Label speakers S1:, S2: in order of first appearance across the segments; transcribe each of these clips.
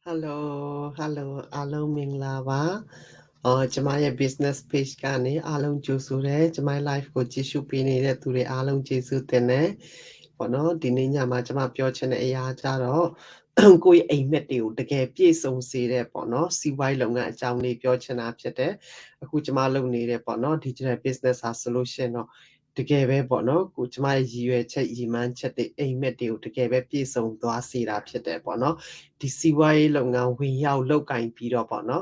S1: Hello hello အားလုံးမင်္ဂလာပါကျမရဲ့ business page ကနေအားလုံးကြိုဆိုတယ်ကျမရဲ့ live ကိုကြည့်ရှုပေးနေတဲ့သူတွေအားလုံးကျေးဇူးတင်တယ်ပေါ့နော်ဒီနေ့ညမှာကျမပြောချင်တဲ့အရာကြတော့ကိုယ့်ရဲ့အိမ်မက်တွေကိုတကယ်ပြည့်စုံစေတဲ့ပေါ့နော်စီးပွားရေးလုပ်ငန်းအကြောင်းလေးပြောချင်တာဖြစ်တယ်အခုကျမလုပ်နေတဲ့ပေါ့နော် digital business ဟာဆိုလို့ရှိရင်တော့တကယ်ပဲပေါ့နော်ကိုကျမရဲ့ရည်ရွယ်ချက်ရည်မှန်းချက်တွေအိမ်မက်တွေကိုတကယ်ပဲပြည့်စုံသွားစေတာဖြစ်တယ်ပေါ့နော်ဒီစီးပွားရေးလုပ်ငန်းဝင်ရောက်လုပ်ကင်ပြီးတော့ပေါ့နော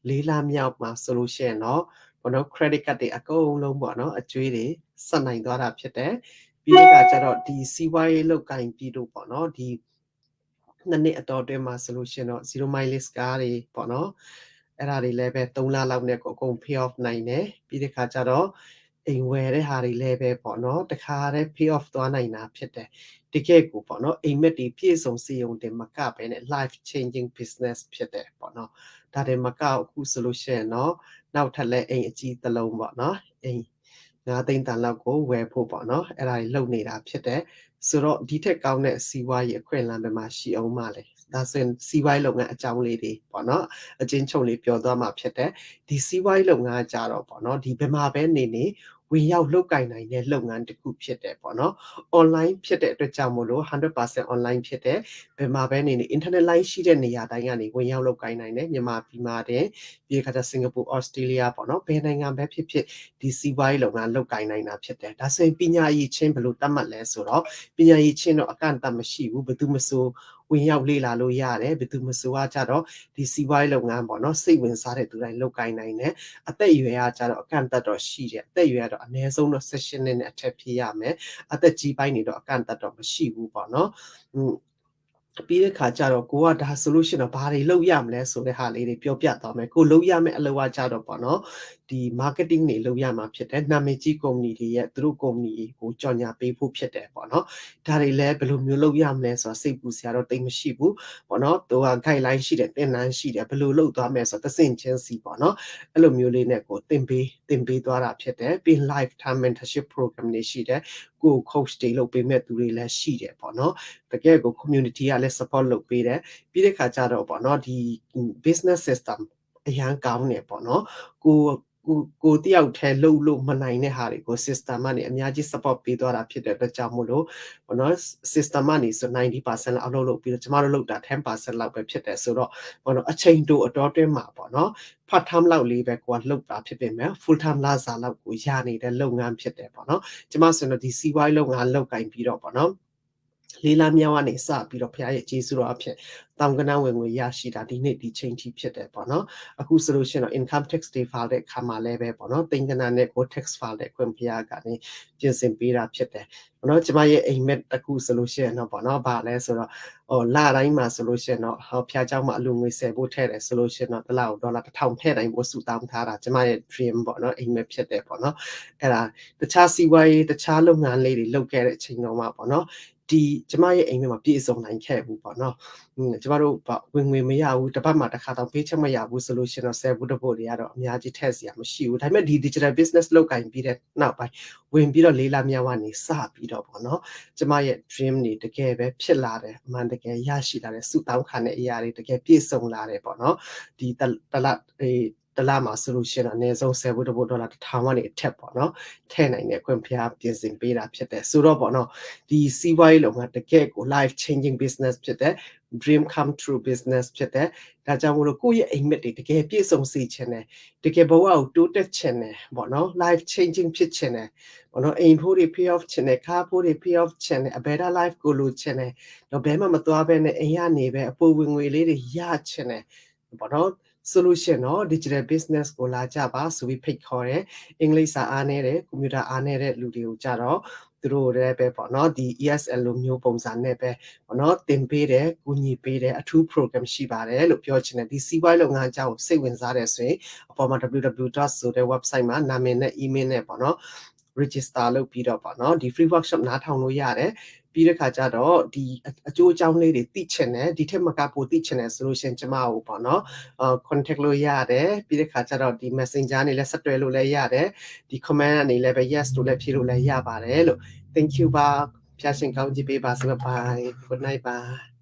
S1: ်လေးလမြောက်မှာဆိုလို့ရှိရင်တော့ပေါ့နော် credit card တွေအကုန်လုံးပေါ့နော်အကျွေးတွေဆက်နိုင်သွားတာဖြစ်တယ်ပြီးတော့ကျတော့ဒီစီးပွားရေးလုပ်ကင်ပြီးတော့ပေါ့နော်ဒီနှစ်အတော်အတွင်းမှာဆိုလို့ရှိရင်တော့0 mileage ကားတွေပေါ့နော်အဲ့ဒါတွေလည်းပဲ3လလောက်နဲ့ကိုအကုန် pay off နိုင်တယ်ပြီးတဲ့ခါကျတော့အိမ်ဝယ်တဲ့ဟာတွေလည်းပဲပေါ့နော်တခါတည်း pay off သွားနိုင်တာဖြစ်တယ်တကယ်ကိုပေါ့နော်အိမ်မက်တွေပြည့်စုံစေုံတင်မကပဲနဲ့ life changing business ဖြစ်တယ်ပေါ့နော်ဒါတွေမကအခုဆိုလို့ရှိရင်တော့နောက်ထပ်လည်းအိမ်အကြီးတစ်လုံးပေါ့နော်အိမ်9 သိန်းတန်လောက်ကိုဝယ်ဖို့ပေါ့နော်အဲ့ဒါတွေလုပ်နေတာဖြစ်တယ်ဆိုတော့ဒီထက်ကောင်းတဲ့စီးပွားရေးအခွင့်အလမ်းတွေမှာရှိအောင်ပါလေဒါဆိုရင်စီးပွားရေးလုပ်ငန်းအကြောင်းလေးတွေပေါ့နော်အချင်းချုပ်လေးပြောသွားမှာဖြစ်တယ်ဒီစီးပွားရေးလုပ်ငန်းကြတော့ပေါ့နော်ဒီဘယ်မှာပဲနေဝင်ရောက်လုပ်ကင်နိုင်တဲ့လုပ်ငန်းတစ်ခုဖြစ်တယ်ပေါ့နော် online ဖြစ်တဲ့အတွက်ကြောင့်မို့လို့ 100% online ဖြစ်တယ်ဘယ်မှာပဲနေ internet line ရှိတဲ့နေရာတိုင်းကနေဝင်ရောက်လုပ်ကင်နိုင်တယ်မြန်မာပြည်မှာတင်ပြီးခါကျစင်ကာပူ Australia ပေါ့နော်ဘယ်နိုင်ငံပဲဖြစ်ဖြစ်ဒီစီးပွားရေးလုပ်ငန်းလုပ်ကင်နိုင်တာဖြစ်တယ်ဒါဆိုရင်ပညာရည်ချင်းဘယ်လိုတတ်မှတ်လဲဆိုတော့ပညာရည်ချင်းတော့အကန့်အသတ်မရှိဘူးဘယ်သူမဆိုဝင်ရောက်လေ့လာလို့ရတယ်ဘယ်သူမဆိုကကြတော့ဒီစီးပွားရေးလုပ်ငန်းပေါ့နော်စိတ်ဝင်စားတဲ့သူတိုင်းလုပ်ကိုင်နိုင်တယ်အသက်အရွယ်ကကြတော့အကန့်အသတ်တော့ရှိတယ်အသက်အရွယ်ကတော့အနည်းဆုံးတော့18နှစ်နဲ့အထက်ဖြစ်ရမယ်အသက်ကြီးပိုင်းနေတော့အကန့်အသတ်တော့မရှိဘူးပေါ့နော်ပြီးတဲ့ခါကျတော့ကိုကဒါဆိုလို့ရှိရင်တော့ဘာတွေလုပ်ရမလဲဆိုတဲ့ဟာလေးတွေပြောပြသွားမယ်ကိုလုပ်ရမယ့်အလုပ်ကကြတော့ပေါ့နော်ဒီ marketing တွေလုပ်ရမှာဖြစ်တယ်နာမည်ကြီးကုမ္ပဏီတွေရဲ့သူတို့ကုမ္ပဏီကိုကြော်ညာပေးဖို့ဖြစ်တယ်ပေါ့နော်ဒါတွေလည်းဘယ်လိုမျိုးလုပ်ရမလဲဆိုတာစိတ်ပူစရာတော့တိတ်မရှိဘူးပေါ့နော်သူက guideline ရှိတယ်သင်တန်းရှိတယ်ဘယ်လိုလုပ်သွားမယ်ဆိုတော့သင်ချင်းစီပေါ့နော်အဲ့လိုမျိုးလေးနဲ့ကိုသင်ပေးသွားတာဖြစ်တယ်ပြီး lifetime mentorship program တွေရှိတယ်ကို coach တွေလုပ်ပေးမဲ့သူတွေလည်းရှိတယ်ပေါ့နော်တကယ်ကို community ကလည်း support လုပ်ပေးတယ်ပြီးတဲ့ခါကျတော့ပေါ့နော်ဒီ business system အရန်ကောင်းနေပေါ့နော်ကိုတယောက်တည်းလုပ်လို့မနိုင်တဲ့ဟာတွေကို system ကနေအများကြီး support ပေးသွားတာဖြစ်တဲ့အတွက်ကြောင့်မို့လို့ပေါ့နော် system ကနေဆို 90% လောက်အလုပ်လုပ်ပြီးတော့ကျမတို့လုပ်တာ10% လောက်ပဲဖြစ်တယ်ဆိုတော့ပေါ့နော်အချိန်တိုအတော်တွင်းမှာပေါ့နော် part time လောက်လေးပဲကိုကလုပ်တာဖြစ်ပေမဲ့ full time လစာလောက်ကိုရနေတဲ့လုပ်ငန်းဖြစ်တယ်ပေါ့နော်ကျမဆိုတော့ဒီစီးပွားရေးလုပ်ငန်းလုပ်ကင်ပြီးတော့ပေါ့နော်လေးလမြောက်ကနေစပြီးတော့ဖခင်ရဲ့ကျေးဇူးတော်အဖြစ်တောင်ကနန်းဝင်ငွေရရှိတာဒီနေ့ဒီချိန်ထိဖြစ်တယ်ပေါ့နော်အခုဆိုလို့ရှိရင်တော့ income tax တွေ file တဲ့ခါမှာလည်းပဲပေါ့နော်တင်ကနန်းနဲ့ကို tax file တဲ့ခွင့်ဖခင်ကနေပြင်ဆင်ပေးတာဖြစ်တယ်ပေါ့နော်ကျမရဲ့အိမ်မက်တစ်ခုဆိုလို့ရှိရင်တော့ပေါ့နော်ဗာလဲဆိုတော့လတိုင်းမှာဆိုလို့ရှိရင်တော့ဖခင်เจ้าမှာအလူငွေ10ဖို့ထည့်တယ်ဆိုလို့ရှိရင်တော့တစ်လကိုဒေါ်လာ1000ထည့်တိုင်းပို့စုတောင်းထားတာကျမရဲ့ dream ပေါ့နော်အိမ်မက်ဖြစ်တယ်ပေါ့နော်အဲ့ဒါတခြားစီးပွားရေးတခြားလုပ်ငန်းလေးတွေလုပ်ခဲ့တဲ့အချိန်တော့မှပေါ့နော်ဒီကျမရဲ့အိမ်ထဲမှာပြည့်စုံနိုင်ခဲ့ဘူးပေါ့နော်ကျမတို့ဝင်ငွေမရဘူးတစ်ပတ်မှတစ်ခါတော့ပေးချက်မရဘူးဆိုလို့ရှိရင်တော့ဆယ်ဘူးတစ်ပုတ်တွေကတော့အများကြီးထည့်စရာမရှိဘူးဒါပေမဲ့ဒီ digital business လုပ်ကင်ပြီးတဲ့နောက်ပိုင်းဝင်ပြီးတော့လေးလာမြောက်ကနေစပြီးတော့ပေါ့နော်ကျမရဲ့ dream တွေတကယ်ပဲဖြစ်လာတယ်အမှန်တကယ်ရရှိလာတယ်စုတောင်းခံတဲ့အရာတွေတကယ်ပြည့်စုံလာတယ်ပေါ့နော်ဒီတလမှာဆိုလို့ရှိရင်အနည်းဆုံး10ဘူးတစ်ပုတ်ဒေါ်လာ1000ကနေအထက်ပေါ့နော်ထည့်နိုင်တဲ့ခွင့်ဖျားပြင်ဆင်ပေးတာဖြစ်တယ်ဆိုတော့ပေါ့နော်ဒီစီးပွားရေးလုပ်ငန်းတကယ်ကို life changing business ဖြစ်တဲ့ dream come true business ဖြစ်တဲ့ဒါကြောင့်မို့လို့ကိုယ့်ရဲ့အိမ်မက်တွေတကယ်ပြည့်စုံစေချင်တယ်တကယ်ဘဝကိုတိုးတက်ချင်တယ်ပေါ့နော် life changing ဖြစ်ချင်တယ်ပေါ့နော်အိမ်ဖို့တွေ pay off ချင်တယ်ကားဖို့တွေ pay off ချင်တယ် a better life ကိုလိုချင်တယ်တော့ဘယ်မှမသွားဘဲနဲ့အိမ်ကနေပဲအပိုဝင်ငွေလေးတွေရချင်တယ်ပေါ့နော်solution တော့ digital business ကိုလာကြပါဆိုပြီးဖိတ်ခေါ်တယ်အင်္ဂလိပ်စာအားနည်းတယ်ကွန်ပျူတာအားနည်းတဲ့လူတွေကိုကြတော့သူတို့လည်းပဲပေါ့နော်ဒီ ESL လိုမျိုးပုံစံနဲ့ပဲပေါ့နော်သင်ပေးတယ်ကူညီပေးတယ်အထူး program ရှိပါတယ်လို့ပြောချင်တယ်ဒီစီးပွားရေးလုပ်ငန်းအကြောင်းကိုစိတ်ဝင်စားတယ်ဆိုရင်အပေါ်မှာ www. ဆိုတဲ့ website မှာနာမည်နဲ့ email နဲ့ပေါ့နော် register လုပ်ပြီးတော့ပေါ့နော်ဒီ free workshop နားထောင်လို့ရတယ်ပြီးတဲ့ခါကျတော့ဒီအကျိုးအကြောင်းလေးတွေသိချင်တယ်ဒီထက်မကပိုသိချင်တယ်ဆိုလို့ရှင်ကျမကိုပေါ့နော်contact လို့ရတယ်ပြီးတဲ့ခါကျတော့ဒီ messenger နေလဲဆက်တွဲလို့လည်းရတယ်ဒီ comment ကနေလည်းပဲ yes လို့လည်းဖြေလို့လည်းရပါတယ်လို့ thank you ပါဖျားရှင်ကောင်းကြီးပေးပါစေ bye good night ပါ